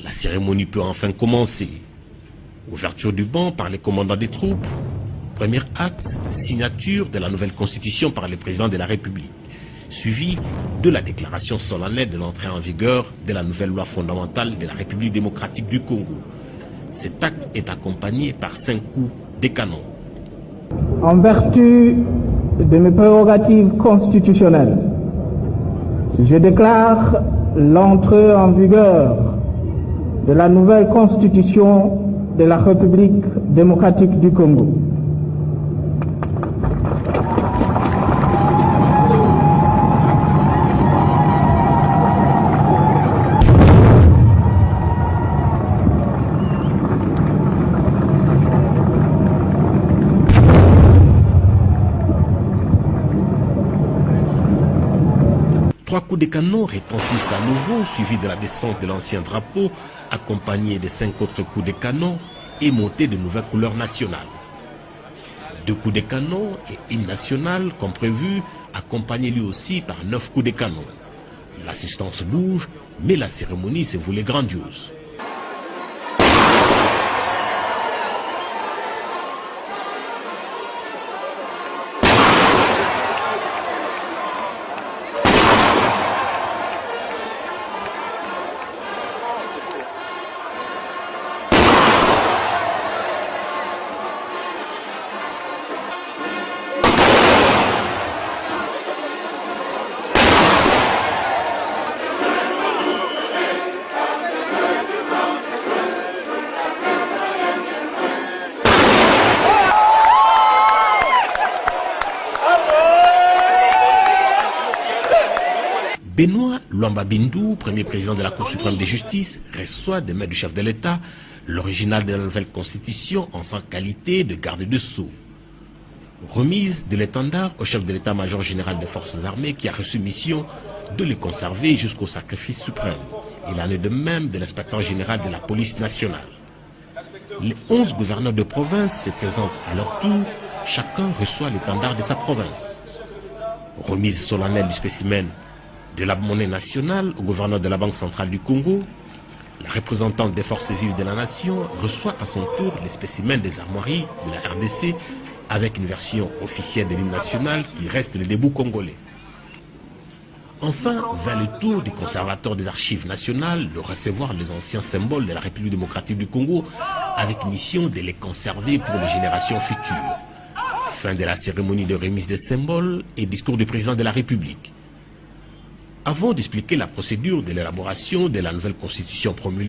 La cérémonie peut enfin commencer. Ouverture du banc par les commandants des troupes. Premier acte, signature de la nouvelle constitution par le président de la République, suivi de la déclaration solennelle de l'entrée en vigueur de la nouvelle loi fondamentale de la République démocratique du Congo. Cet acte est accompagné par 5 coups de canon. En vertu de mes prérogatives constitutionnelles, je déclare l'entrée en vigueur de la nouvelle constitution de la République démocratique du Congo. Trois coups de canon retentissent à nouveau, suivis de la descente de l'ancien drapeau, accompagné de 5 autres coups de canon et montés de nouvelles couleurs nationales. 2 coups de canon et hymne national, comme prévu, accompagnés lui aussi par 9 coups de canon. L'assistance bouge, mais la cérémonie se voulait grandiose. Benoît Luamba Bindu, premier président de la Cour suprême de justice, reçoit des mains du chef de l'État l'original de la nouvelle constitution en sa qualité de garde de sceaux. Remise de l'étendard au chef de l'état-major général des forces armées qui a reçu mission de le conserver jusqu'au sacrifice suprême. Il en est de même de l'inspecteur général de la police nationale. Les 11 gouverneurs de province se présentent à leur tour, chacun reçoit l'étendard de sa province. Remise solennelle du spécimen de la monnaie nationale au gouverneur de la Banque centrale du Congo, la représentante des forces vives de la nation reçoit à son tour les spécimens des armoiries de la RDC avec une version officielle de l'hymne national qui reste le debout congolais. Enfin, vers le tour du conservateur des archives nationales de recevoir les anciens symboles de la République démocratique du Congo avec mission de les conserver pour les générations futures. Fin de la cérémonie de remise des symboles et discours du président de la République. Avant d'expliquer la procédure de l'élaboration de la nouvelle constitution promulguée,